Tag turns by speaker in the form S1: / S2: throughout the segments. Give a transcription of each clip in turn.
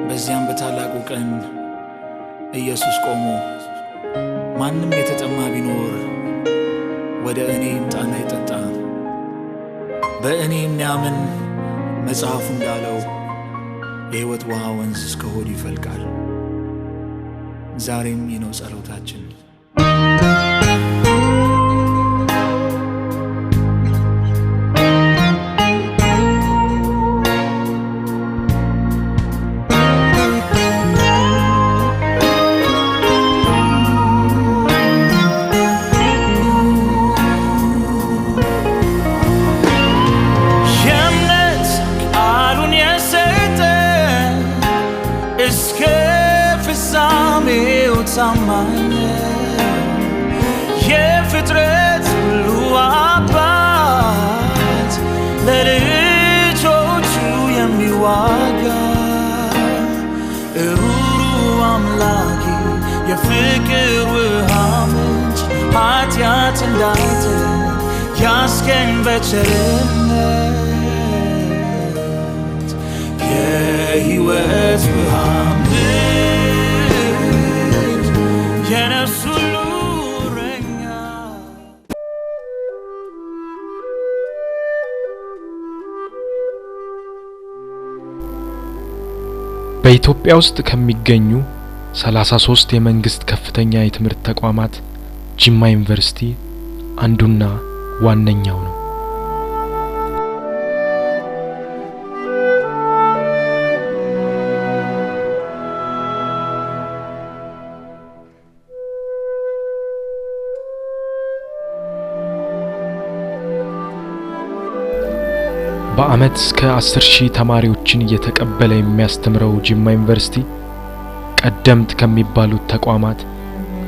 S1: በዚያም በታላቁ ቀን ኢየሱስ ቆሞ ማንም የተጠማ ቢኖር ወደ እኔ ይምጣና ይጠጣ፣ በእኔ የሚያምን መጽሐፉ እንዳለው የሕይወት ውሃ ወንዝ እስከ ሆዱ ይፈልቃል። ዛሬም ይህ ነው ጸሎታችን።
S2: ታማኝ የፍጥረት ሁሉ አባት ለልጆቹ የሚዋጋ ሩሩ አምላኬ የፍቅር ውሃ ምንጭ ኃጢአት እንዳይጥል ያስገኝ በቸርነት የሕይወት ውሃ
S3: በኢትዮጵያ ውስጥ ከሚገኙ 33 የመንግስት ከፍተኛ የትምህርት ተቋማት ጅማ ዩኒቨርሲቲ አንዱና ዋነኛው ነው። በአመት እስከ 10,000 ተማሪዎችን እየተቀበለ የሚያስተምረው ጅማ ዩኒቨርሲቲ ቀደምት ከሚባሉት ተቋማት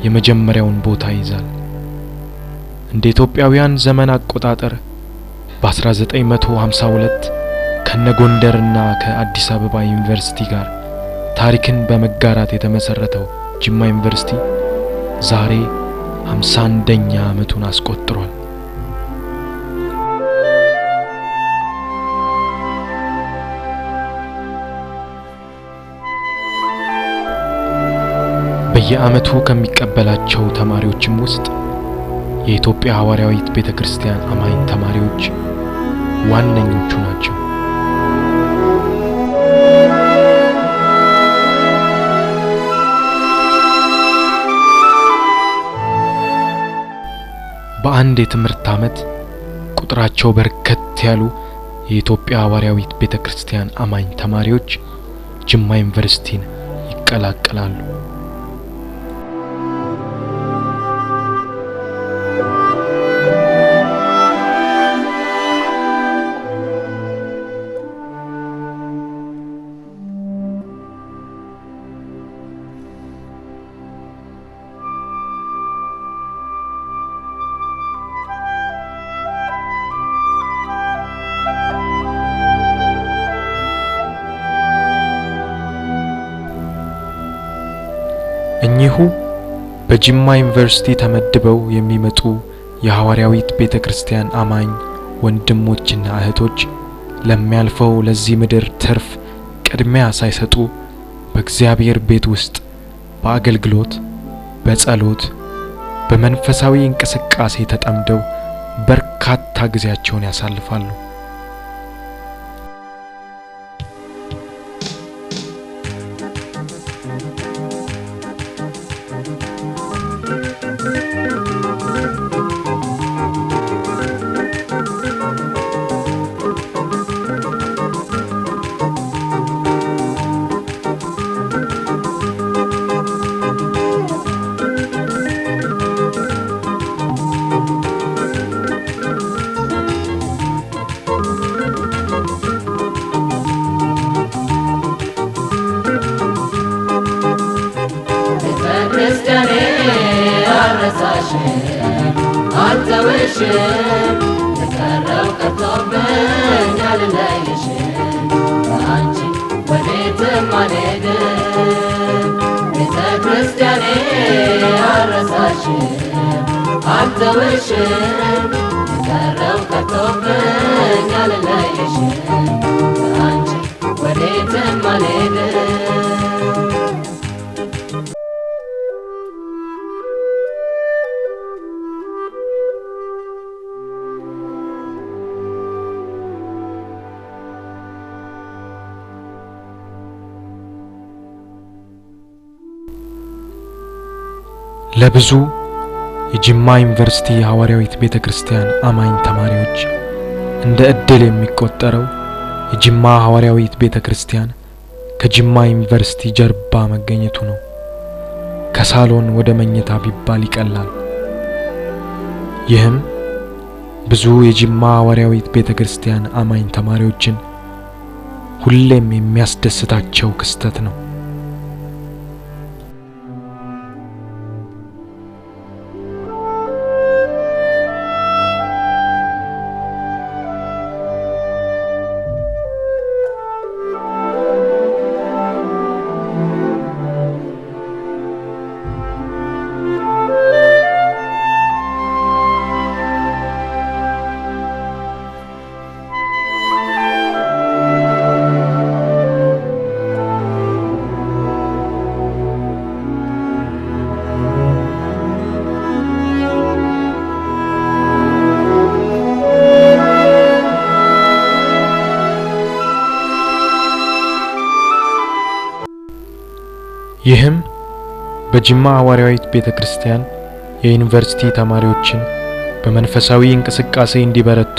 S3: የመጀመሪያውን ቦታ ይዛል። እንደ ኢትዮጵያውያን ዘመን አቆጣጠር በ1952 ከነጎንደርና ከአዲስ አበባ ዩኒቨርሲቲ ጋር ታሪክን በመጋራት የተመሰረተው ጅማ ዩኒቨርሲቲ ዛሬ 51ኛ ዓመቱን አስቆጥሯል። በየዓመቱ ከሚቀበላቸው ተማሪዎችም ውስጥ የኢትዮጵያ ሐዋርያዊት ቤተክርስቲያን አማኝ ተማሪዎች ዋነኞቹ ናቸው። በአንድ የትምህርት ዓመት ቁጥራቸው በርከት ያሉ የኢትዮጵያ ሐዋርያዊት ቤተክርስቲያን አማኝ ተማሪዎች ጅማ ዩኒቨርሲቲን ይቀላቀላሉ። እኚሁ በጅማ ዩኒቨርሲቲ ተመድበው የሚመጡ የሐዋርያዊት ቤተክርስቲያን አማኝ ወንድሞችና እህቶች ለሚያልፈው ለዚህ ምድር ትርፍ ቅድሚያ ሳይሰጡ በእግዚአብሔር ቤት ውስጥ በአገልግሎት፣ በጸሎት፣ በመንፈሳዊ እንቅስቃሴ ተጠምደው በርካታ ጊዜያቸውን ያሳልፋሉ።
S4: አልተውሽም የቀረው ቀርቶብኛል ልለይሽም አንቺ ወዴትም አልሄድም ቤተ ክርስቲያኔ አልረሳሽም አልተውሽም የቀረው ቀርቶብኝ አልለይሽም ከአንቺ ወዴትም አልሄድም
S3: ለብዙ የጅማ ዩኒቨርሲቲ ሐዋርያዊት ቤተክርስቲያን አማኝ ተማሪዎች እንደ እድል የሚቆጠረው የጅማ ሐዋርያዊት ቤተክርስቲያን ከጅማ ዩኒቨርሲቲ ጀርባ መገኘቱ ነው። ከሳሎን ወደ መኝታ ቢባል ይቀላል። ይህም ብዙ የጅማ ሐዋርያዊት ቤተክርስቲያን አማኝ ተማሪዎችን ሁሌም የሚያስደስታቸው ክስተት ነው። ይህም በጅማ ሐዋርያዊት ቤተክርስቲያን የዩኒቨርሲቲ ተማሪዎችን በመንፈሳዊ እንቅስቃሴ እንዲበረቱ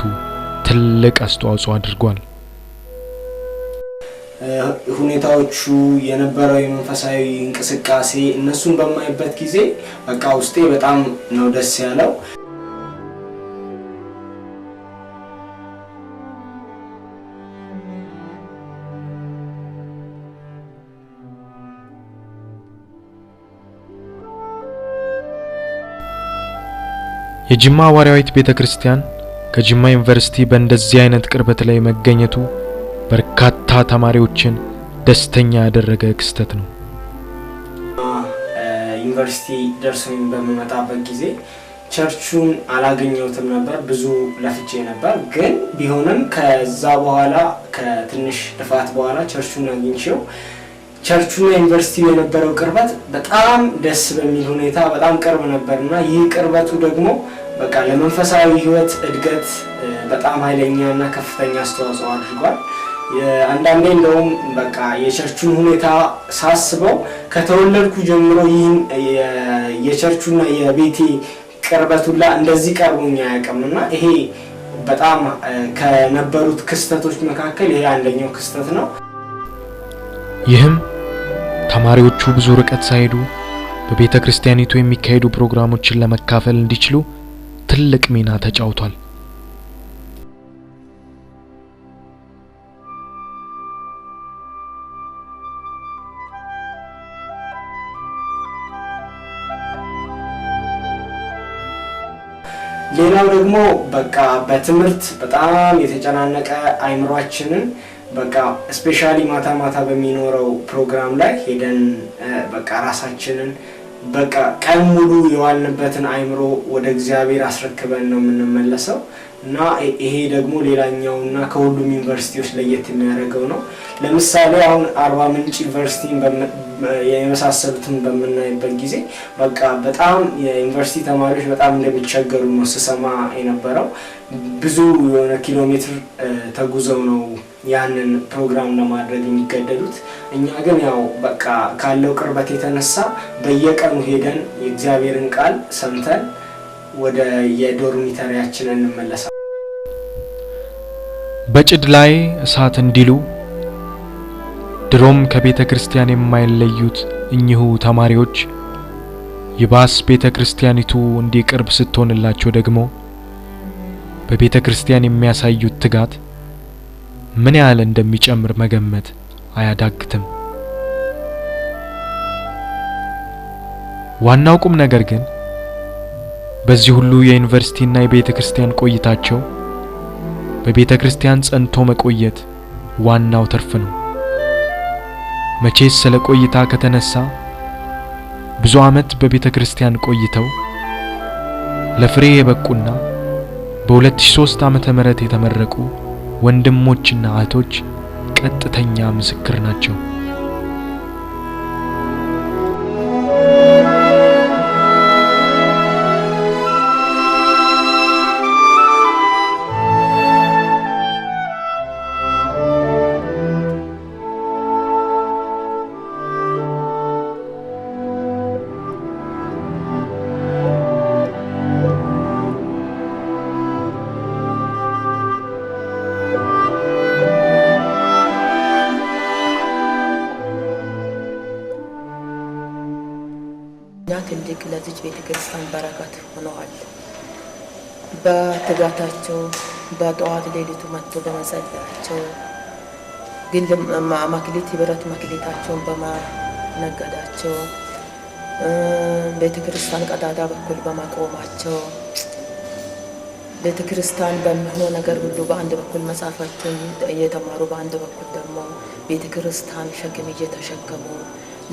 S3: ትልቅ አስተዋጽኦ አድርጓል።
S5: ሁኔታዎቹ የነበረው የመንፈሳዊ እንቅስቃሴ እነሱን በማይበት ጊዜ በቃ ውስጤ በጣም ነው ደስ ያለው።
S3: የጅማ ሐዋርያዊት ቤተክርስቲያን ከጅማ ዩኒቨርሲቲ በእንደዚህ አይነት ቅርበት ላይ መገኘቱ በርካታ ተማሪዎችን ደስተኛ ያደረገ ክስተት ነው።
S5: ዩኒቨርሲቲ ደርሶኝ በመመጣበት ጊዜ ቸርቹን አላገኘሁትም ነበር። ብዙ ለፍቼ ነበር፣ ግን ቢሆንም ከዛ በኋላ ከትንሽ ልፋት በኋላ ቸርቹን አግኝቼው ቸርቹና ዩኒቨርሲቲው የነበረው ቅርበት በጣም ደስ በሚል ሁኔታ በጣም ቅርብ ነበርና ይህ ቅርበቱ ደግሞ በቃ ለመንፈሳዊ ህይወት እድገት በጣም ኃይለኛና ከፍተኛ አስተዋጽኦ አድርጓል። አንዳንዴ እንደውም በቃ የቸርቹን ሁኔታ ሳስበው ከተወለድኩ ጀምሮ ይህን የቸርቹና የቤቴ ቅርበቱላ እንደዚህ ቀርቦኝ አያውቅምና ይሄ በጣም ከነበሩት ክስተቶች መካከል ይሄ አንደኛው ክስተት ነው።
S3: ይህም ተማሪዎቹ ብዙ ርቀት ሳይሄዱ በቤተክርስቲያኒቱ የሚካሄዱ ፕሮግራሞችን ለመካፈል እንዲችሉ ትልቅ ሚና ተጫውቷል።
S5: ሌላው ደግሞ በቃ በትምህርት በጣም የተጨናነቀ አይምሮአችንን በቃ ስፔሻሊ ማታ ማታ በሚኖረው ፕሮግራም ላይ ሄደን በቃ ራሳችንን በቃ ቀን ሙሉ የዋልንበትን አይምሮ ወደ እግዚአብሔር አስረክበን ነው የምንመለሰው እና ይሄ ደግሞ ሌላኛውና ከሁሉም ዩኒቨርሲቲዎች ለየት የሚያደርገው ነው። ለምሳሌ አሁን አርባ ምንጭ ዩኒቨርሲቲ የመሳሰሉትን በምናይበት ጊዜ በቃ በጣም የዩኒቨርሲቲ ተማሪዎች በጣም እንደሚቸገሩ ነው ስሰማ የነበረው። ብዙ የሆነ ኪሎ ሜትር ተጉዘው ነው ያንን ፕሮግራም ለማድረግ የሚገደዱት። እኛ ግን ያው በቃ ካለው ቅርበት የተነሳ በየቀኑ ሄደን የእግዚአብሔርን ቃል ሰምተን ወደ የዶርሚተሪያችን እንመለሳለን።
S3: በጭድ ላይ እሳት እንዲሉ ድሮም ከቤተ ክርስቲያን የማይለዩት እኚሁ ተማሪዎች ይባስ ቤተ ክርስቲያኒቱ እንዲቅርብ ስትሆንላቸው ደግሞ በቤተ ክርስቲያን የሚያሳዩት ትጋት ምን ያህል እንደሚጨምር መገመት አያዳግትም። ዋናው ቁም ነገር ግን በዚህ ሁሉ የዩኒቨርሲቲና የቤተ ክርስቲያን ቆይታቸው በቤተ ክርስቲያን ጸንቶ መቆየት ዋናው ትርፍ ነው። መቼስ ስለ ቆይታ ከተነሳ ብዙ ዓመት በቤተ ክርስቲያን ቆይተው ለፍሬ የበቁና በ2003 ዓመተ ምህረት የተመረቁ ወንድሞችና እህቶች ቀጥተኛ ምስክር ናቸው።
S6: ትልቅ ለዚህ ቤተክርስቲያን በረከት ሆነዋል። በትጋታቸው በጠዋት ሌሊቱ መጥቶ በመጸለያቸው ግን ማክሊት ህብረት ማክሊታቸውን በማነገዳቸው ቤተክርስቲያን ቀዳዳ በኩል በማቆማቸው ቤተክርስቲያን በሚሆነው ነገር ሁሉ በአንድ በኩል መጻፋቸውን እየተማሩ በአንድ በኩል ደግሞ ቤተክርስቲያን ሸክም እየተሸከሙ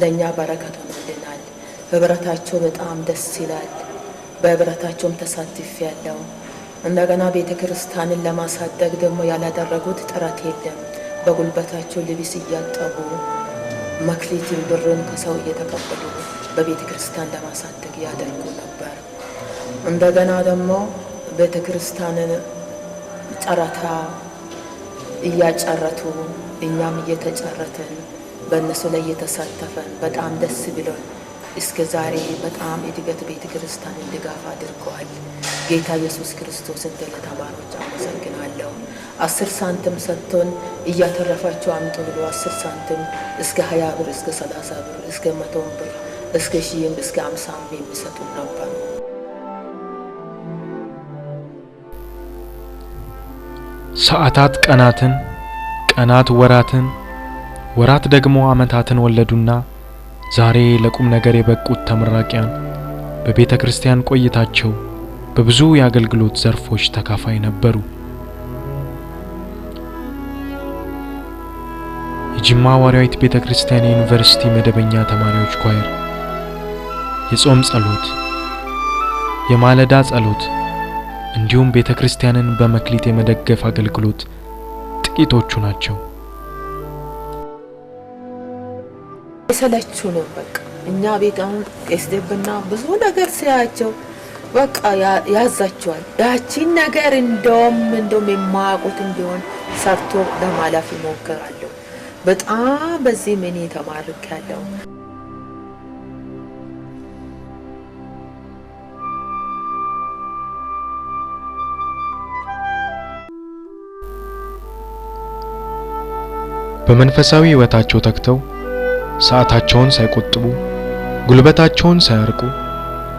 S6: ለኛ በረከት ሆኖልናል። ህብረታቸው በጣም ደስ ይላል። በህብረታቸውም ተሳትፍ ያለው እንደገና ቤተክርስቲያንን ለማሳደግ ደግሞ ያላደረጉት ጥረት የለም። በጉልበታቸው ልብስ እያጠቡ መክሊትን ብርን ከሰው እየተቀበሉ በቤተክርስቲያን ለማሳደግ ያደርጉ ነበር። እንደገና ደግሞ ቤተክርስቲያንን ጨረታ እያጨረቱ እኛም እየተጨረትን በእነሱ ላይ እየተሳተፈን በጣም ደስ ብሎን እስከ ዛሬ በጣም እድገት ቤተክርስቲያንን ድጋፍ አድርገዋል። ጌታ ኢየሱስ ክርስቶስን ለተማሪዎች አመሰግናለሁ። 10 ሳንቲም ሰጥቶን እያተረፋቸው አምጡ ብሎ 10 ሳንቲም እስከ 20 ብር እስከ 30 ብር እስከ 100 ብር እስከ 1000 እስከ 50 ብር የሚሰጡ ነበር።
S3: ሰዓታት ቀናትን፣ ቀናት ወራትን፣ ወራት ደግሞ ዓመታትን ወለዱና ዛሬ ለቁም ነገር የበቁት ተመራቂያን በቤተ ክርስቲያን ቆይታቸው በብዙ የአገልግሎት ዘርፎች ተካፋይ ነበሩ። የጅማ ሐዋርያዊት ቤተ ክርስቲያን የዩኒቨርሲቲ መደበኛ ተማሪዎች ኳየር፣ የጾም ጸሎት፣ የማለዳ ጸሎት እንዲሁም ቤተ ክርስቲያንን በመክሊት የመደገፍ አገልግሎት ጥቂቶቹ ናቸው።
S6: የሰለቹ ነው በቃ እኛ ቤታን ኤስደብና ብዙ ነገር ሲያቸው በቃ ያዛቸዋል። ያቺን ነገር እንደውም የማያውቁት እንዲሆን ሰርቶ ለማለፍ ይሞክራሉ። በጣም በዚህ ምን ተማርክ ያለው
S3: በመንፈሳዊ ሕይወታቸው ተግተው ሰዓታቸውን ሳይቆጥቡ ጉልበታቸውን ሳያርቁ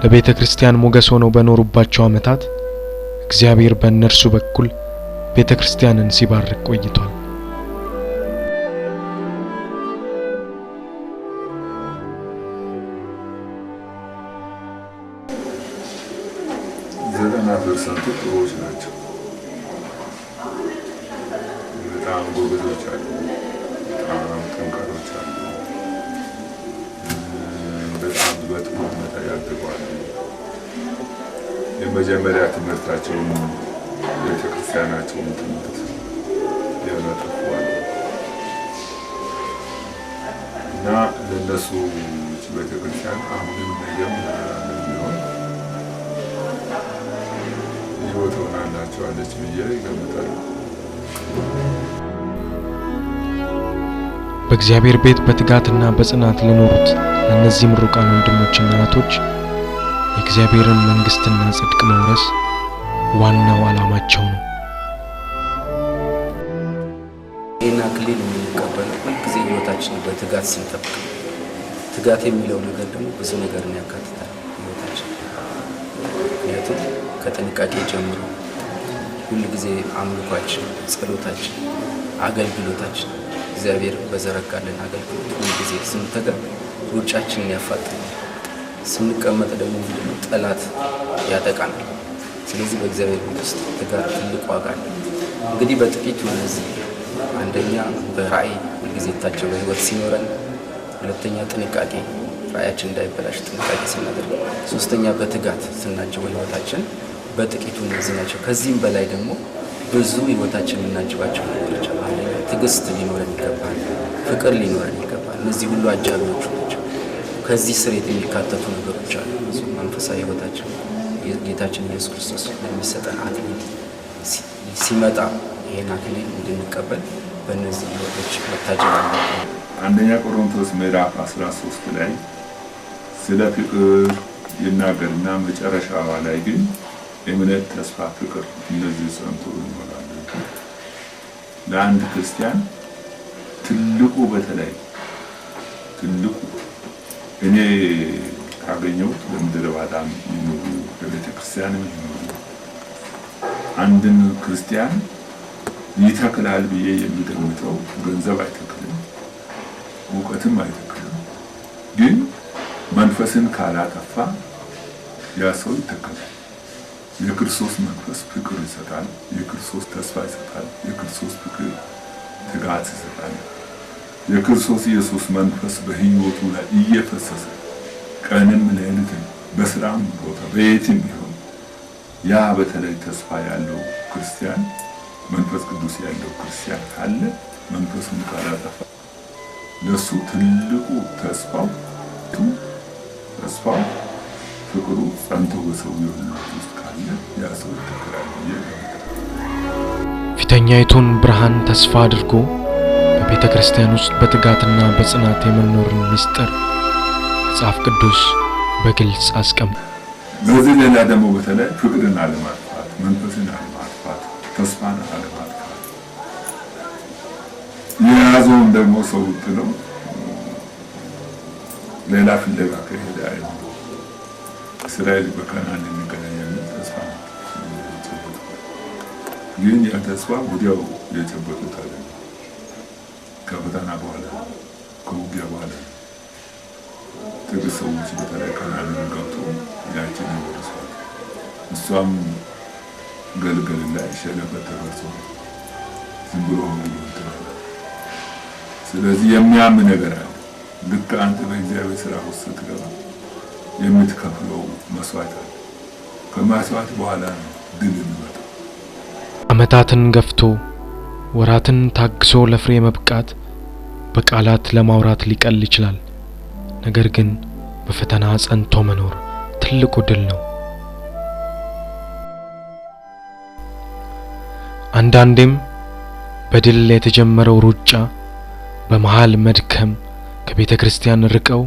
S3: ለቤተ ክርስቲያን ሞገስ ሆነው በኖሩባቸው ዓመታት እግዚአብሔር በእነርሱ በኩል ቤተ ክርስቲያንን ሲባርክ ቆይቷል።
S7: ፐርሰንቱ ጥሩዎች ናቸው። በጣም ጎበዞች አሉ። በጣም ጠንካሮች አሉ። በጣም በጥሩ ሁኔታ ያድጋሉ። የመጀመሪያ ትምህርታቸውን ቤተክርስቲያናቸውን ትምህርት ያነጥፋሉ እና ለነሱ ቤተክርስቲያን አሁንም ነገም እንደሚሆን ሕይወት ሆናላቸዋለች ብዬ እገምታለሁ።
S3: በእግዚአብሔር ቤት በትጋትና በጽናት ለኖሩት ለእነዚህ ምሩቃን ወንድሞችና እህቶች የእግዚአብሔርን መንግስትና ጽድቅ መውረስ ዋናው ዓላማቸው ነው።
S8: ይህን አክሊል የምንቀበለው ሁልጊዜ ሕይወታችን በትጋት ስንጠብቅ፣ ትጋት የሚለው ነገር ደግሞ ብዙ ነገርን ያካትታል ሕይወታችን። ምክንያቱም ከጥንቃቄ ጀምሮ ሁልጊዜ አምልኳችን፣ ጸሎታችን፣ አገልግሎታችን እግዚአብሔር በዘረጋልን አገልግሎት ሁልጊዜ ስንተጋ ሩጫችንን ያፋጥናል። ስንቀመጥ ደግሞ ጠላት ያጠቃናል። ስለዚህ በእግዚአብሔር ቤት ውስጥ ትጋት ትልቅ ዋጋ አለ። እንግዲህ በጥቂቱ እነዚህ አንደኛ በራእይ ሁልጊዜ የታጀበ ሕይወት ሲኖረን፣ ሁለተኛ ጥንቃቄ ራእያችን እንዳይበላሽ ጥንቃቄ ስናደርግ፣ ሶስተኛ በትጋት ስናጀበው ሕይወታችን በጥቂቱ እነዚህ ናቸው። ከዚህም በላይ ደግሞ ብዙ ህይወታችንን እናጅባቸው ነገሮች አሉ። አንደኛ ትዕግስት ሊኖረን ይገባል፣ ፍቅር ሊኖረን ይገባል። እነዚህ ሁሉ አጃቢዎቹ ናቸው። ከዚህ ስር የሚካተቱ ነገሮች አሉ። ብዙ መንፈሳዊ ህይወታችን ጌታችን ኢየሱስ ክርስቶስ የሚሰጠን አክሊል ሲመጣ ይሄን አክሊል እንድንቀበል በእነዚህ ህይወቶች መታጀብ አለብን።
S7: አንደኛ ቆሮንቶስ ምዕራፍ 13 ላይ ስለ ፍቅር ይናገርና መጨረሻዋ ላይ ግን እምነት፣ ተስፋ፣ ፍቅር እነዚህ ጸንቶ ይኖራሉ። ለአንድ ክርስቲያን ትልቁ በተለይ ትልቁ እኔ ካገኘሁት በምድረ ባዳም ይኖሩ በቤተ ክርስቲያንም ይኖሩ አንድን ክርስቲያን ይተክላል ብዬ የሚገምተው ገንዘብ አይተክልም፣ እውቀትም አይተክልም። ግን መንፈስን ካላጠፋ ያ ሰው ይተክላል። የክርስቶስ መንፈስ ፍቅር ይሰጣል፣ የክርስቶስ ተስፋ ይሰጣል፣ የክርስቶስ ፍቅር ትጋት ይሰጣል። የክርስቶስ ኢየሱስ መንፈስ በህይወቱ ላይ እየፈሰሰ ቀንም ሌሊትም በስራም ቦታ በየትም ቢሆን ያ በተለይ ተስፋ ያለው ክርስቲያን መንፈስ ቅዱስ ያለው ክርስቲያን ካለ መንፈሱን ካላጠፋ ለሱ ትልቁ ተስፋው ፍቅሩ ጸንቶ በሰው ሕይወት ውስጥ ካለ ያ ሰው ይተክላል።
S3: ፊተኛይቱን ብርሃን ተስፋ አድርጎ በቤተ ክርስቲያን ውስጥ በትጋትና በጽናት የመኖርን ምስጢር መጽሐፍ ቅዱስ በግልጽ አስቀምጧል።
S7: በዚህ ሌላ ደግሞ በተለይ ፍቅርን አለማጥፋት፣ መንፈስን አለማጥፋት፣ ተስፋን አለማጥፋት የያዘውን ደግሞ ሰው ጥለው ሌላ ፍለጋ ከሄደ አይሆንም። እስራኤል በከነዓን የሚገናኝ ተስፋ ግን ያ ተስፋ ወዲያው የጨበጡት አለ ከፈተና በኋላ ከውጊያ በኋላ ጥቂት ሰዎች በተለይ ከነዓን ገብቶ ያችን ወርሷል። እሷም ገልገል ላይ ሸለፈት ተፈርሶ ዝም ብሎ ይወጣል። ስለዚህ የሚያምን ነገር አለ። ልክ አንተ በእግዚአብሔር ስራ ውስጥ ስትገባ የምትከፍለው መስዋዕት አለ። ከመስዋዕት በኋላ ነው ድል የሚመጣው።
S3: ዓመታትን ገፍቶ ወራትን ታግሶ ለፍሬ መብቃት በቃላት ለማውራት ሊቀል ይችላል። ነገር ግን በፈተና ጸንቶ መኖር ትልቁ ድል ነው። አንዳንዴም በድል የተጀመረው ሩጫ በመሃል መድከም ከቤተ ክርስቲያን ርቀው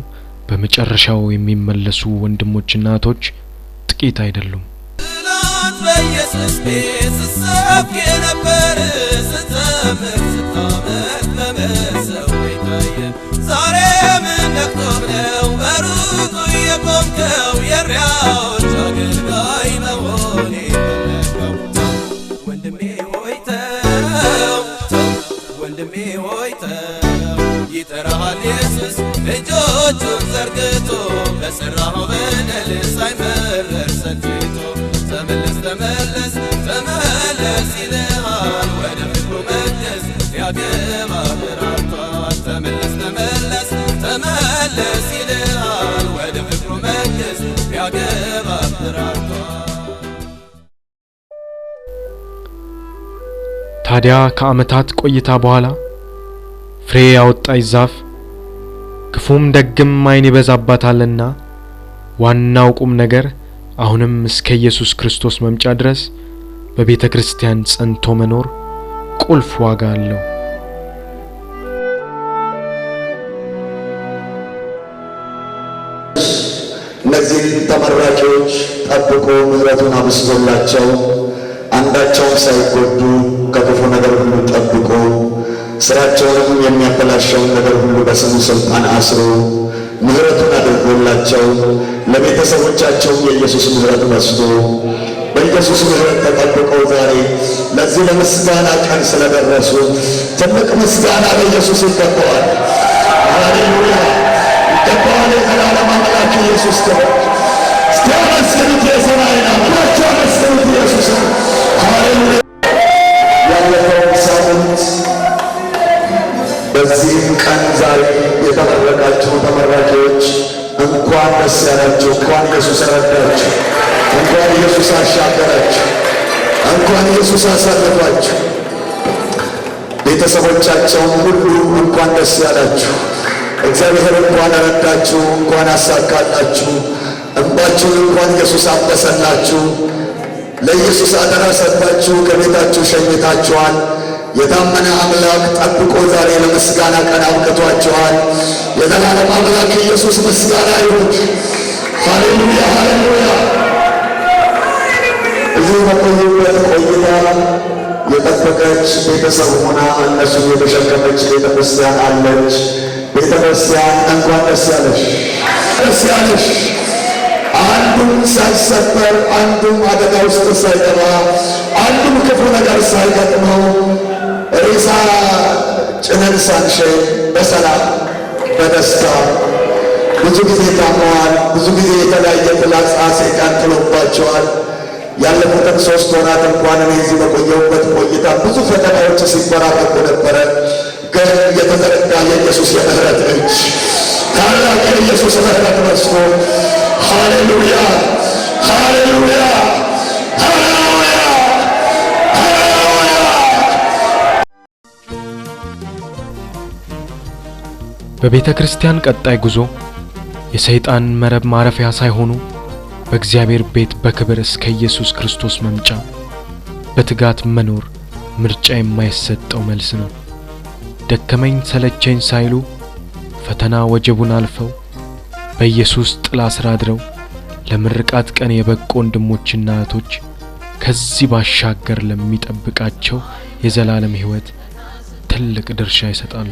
S3: በመጨረሻው የሚመለሱ ወንድሞችና እህቶች ጥቂት አይደሉም።
S2: ትላንት በኢየሱስ ቤት ስሰብክ የነበር ስተምር ስታመልክ በመሰው ታየ። ዛሬ ምን ነክቶህ ነው በሩቁ የቆምከው? የሪያዎች አገልጋይ መሆኔ ፈለግከው? ወንድሜ ሆይ ተው፣ ወንድሜ ሆይ ተው፣ ይጠራሃል ኢየሱስ እጆቹን ዘርግቶ በሠራኸው በደል ሳይመረር ሰልችቶ። ተመለስ ተመለስ ተመለስ ይልሃል ወደ ፍቅሩ መቅደስ ሊያገባህ ራርቷል። ተመለስ ተመለስ ተመለስ ይልሃል ወደ ፍቅሩ መቅደስ ሊያገባህ ራርቷል።
S3: ታዲያ ከዓመታት ቆይታ በኋላ ፍሬ ያወጣች ዛፍ ክፉም ደግም ዓይን ይበዛባታልና ዋናው ቁም ነገር አሁንም እስከ ኢየሱስ ክርስቶስ መምጫ ድረስ በቤተ ክርስቲያን ጸንቶ መኖር ቁልፍ ዋጋ አለው።
S9: እነዚህ ተመራቂዎች ጠብቆ ምሕረቱን አብዝቶላቸው አንዳቸውም ሳይጎዱ ከክፉ ነገር ሁሉ ጠብቆ ስራቸውንም የሚያበላሸውን ነገር ሁሉ በስሙ ስልጣን አስሮ ምሕረቱን አድርጎላቸው ለቤተሰቦቻቸው የኢየሱስ ምሕረት ወስዶ በኢየሱስ ምሕረት ተጠብቀው ዛሬ ለዚህ ለምስጋና ቀን ስለደረሱ ትልቅ ምስጋና ለኢየሱስ ይገባዋል። ሃሌሉያ! ይገባዋል። የዘላለም አምላክ ኢየሱስ ክብር። እስቲ አመስግኑት። የሰማይን አምላክ አመስግኑት ኢየሱስ። ሃሌሉያ! ያለፈው ሳምንት በዚህም ቀን ዛሬ የተመረቃችሁ ተመራቂዎች እንኳን ደስ ያላችሁ፣ እንኳን ኢየሱስ ረዳችሁ። እንኳን ኢየሱስ አሻገራችሁ፣ እንኳን ኢየሱስ አሳለፋችሁ። ቤተሰቦቻቸውን ሁሉ እንኳን ደስ ያላችሁ። እግዚአብሔር እንኳን ረዳችሁ፣ እንኳን አሳካላችሁ። እንባችሁን እንኳን ኢየሱስ አበሰላችሁ። ለኢየሱስ አደራ ሰጥታችሁ ከቤታችሁ ሸኝታችኋል። የታመነ አምላክ ጠብቆ ዛሬ ለምስጋና ቀን አብቅቷችኋል። የዘላለም አምላክ ኢየሱስ ምስጋና ይሁን። ሃሌሉያ ሃሌሉያ። እዚህ በቆዩበት ቆይታ የጠበቀች ቤተሰብ ሆና እነሱን የተሸከመች ቤተ ክርስቲያን አለች። ቤተ ክርስቲያን እንኳን ደስ ያለሽ፣ ደስ ያለሽ። አንዱም ሳይሰበር፣ አንዱም አደጋ ውስጥ ሳይገባ፣ አንዱም ክፉ ነገር ሳይገጥመው ሬሳ ጭነን ሳንሸኝ በሰላም በደስታ ብዙ ጊዜ ታመዋል። ብዙ ጊዜ የተለያየ ፍላጻ ሰይጣን ጥሎባቸዋል። ያለፉትን 3 ወራት እንኳን እኔ እዚህ በቆየሁበት ቆይታ ብዙ ፈተናዎች ሲፈራረቁ ነበረ። ግን የተዘረጋ የኢየሱስ የምህረት እጅ፣ ታላቅ የኢየሱስ ምህረት መስሎ ሃሌሉያ ሃሌሉያ ሃሌሉያ ሃሌሉያ።
S3: በቤተ ክርስቲያን ቀጣይ ጉዞ የሰይጣን መረብ ማረፊያ ሳይሆኑ በእግዚአብሔር ቤት በክብር እስከ ኢየሱስ ክርስቶስ መምጫ በትጋት መኖር ምርጫ የማይሰጠው መልስ ነው። ደከመኝ ሰለቸኝ ሳይሉ ፈተና ወጀቡን አልፈው በኢየሱስ ጥላ ስር አድረው ለምርቃት ቀን የበቁ ወንድሞችና እህቶች ከዚህ ባሻገር ለሚጠብቃቸው የዘላለም ሕይወት ትልቅ ድርሻ ይሰጣሉ።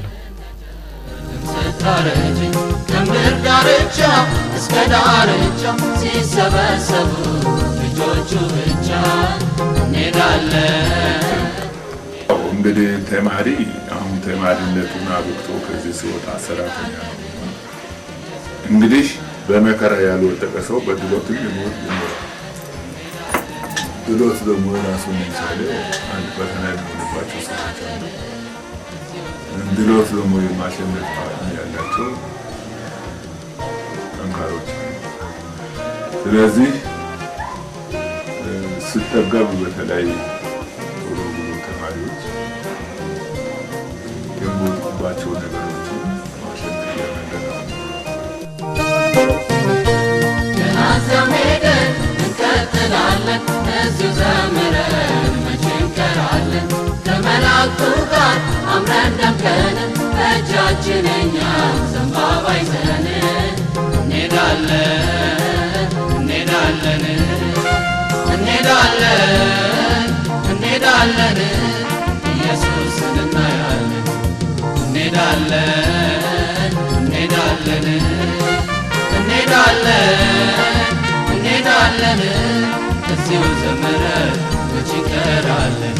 S4: ከምድር ዳርቻ እስከ ዳርቻ ሲሰበሰቡ ልጆቹ ብቻ እንሄዳለን።
S7: እንግዲህ ተማሪ አሁን ተማሪነቱን አብቅቶ ከዚህ ሲወጣ ሰራተኛ ነው። እንግዲህ በመከራ ያልወደቀ ሰው በድሎትም ይኖራል። ድሎት ደግሞ ራሱን የቻለ አንድ ፈተና የሚሆንባቸው ሰዎች አሉ። ድሎት ደግሞ የማሸነፍ አቅም ያላቸው ጠንካሮች። ስለዚህ ስትጠገብ በተለይ ቶሎ ብሎ ተማሪዎች የሚወጡባቸው ነገሮችን ማሸነፍ ያመለጠ ነው።
S4: ገና እዚያም ሄደን እንቀጥላለን፣ እዚሁ ዘምረን መቼ እንቀራለን። ከመላእክቱ ጋር አምረን ደምቀን በእጃችን እኛም ዘንባባ ይዘን እንሄዳለን እንሄዳለን እንሄዳለን እንሄዳለን ኢየሱስን እናያለን። እንሄዳለን እንሄዳለን እንሄዳለን እንሄዳለን እዚሁ ዘምረን መቼ እንቀራለን።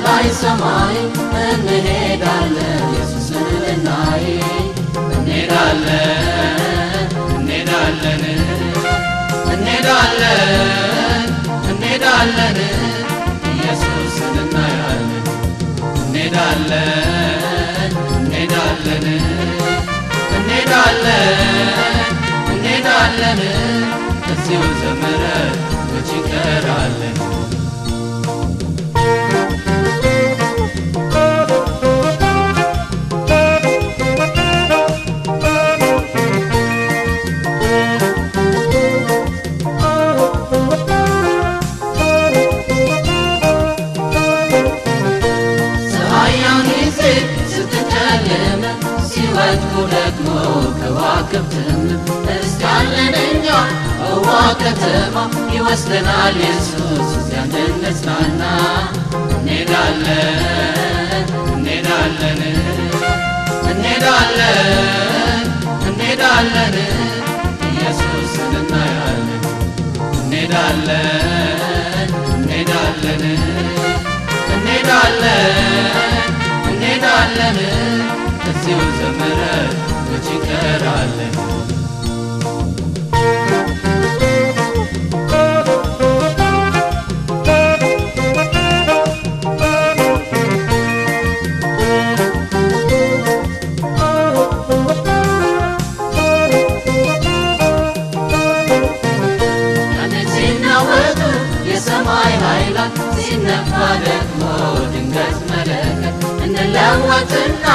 S4: ላይ ሰማይ እንሄዳለን ኢየሱስን ልናይ እንሄዳለን እንሄዳለን እንሄዳለን እንሄዳለን ኢየሱስን እናያለን። እንሄዳለን እንሄዳለን እንሄዳለን እንሄዳለን እዚሁ ዘምረን መቼ እንቀራለን። ደግሞ ከዋክብትም እስካለን እኛ በውሃ ከተማ ይወስደናል ኢየሱስ እዚያ እንድንጽናና። እንሄዳለን እንሄዳለን እንሄዳለን እንሄዳለን ኢየሱስን እናያለን። እንሄዳለን እንሄዳለን እንሄዳለን እዚሁ ዘምረን መች እንቀራለን። የሰማይ ኃይላት ሲነፋ ደግሞ ድንገት መለከት እንለወጥና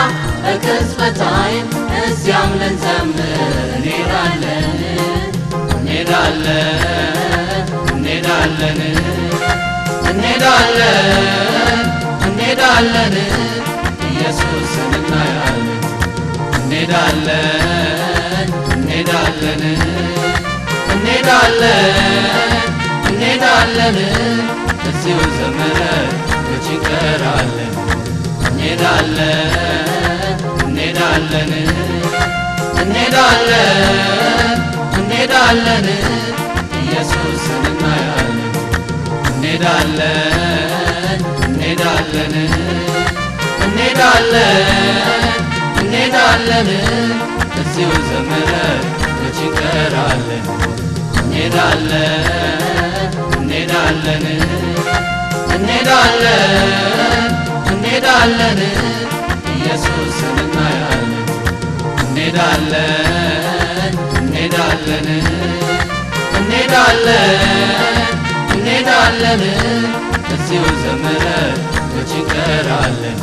S4: በቅጽበት ዓይን እዚያም ልንዘምር እንሄዳለን እንሄዳለን እንሄዳለን እንሄዳለን እንሄዳለን ኢየሱስን እናያለን እንሄዳለን እንሄዳለን እንሄዳለን እንሄዳለን እዚሁ ዘምረን መች እንቀራለን። እንሄዳለን እንሄዳለን እንሄዳለን እንሄዳለን ኢየሱስን እናያለን እንሄዳለን እንሄዳለን እንሄዳለን እንሄዳለን እዚሁ ዘምረን መች እንቀራለን። እንሄዳለን እንሄዳለን እንሄዳለን እንሄዳለን ኢየሱስን እናያለን እንሄዳለን እንሄዳለን እንሄዳለን እንሄዳለን እዚሁ ዘምረን መች እንቀራለን።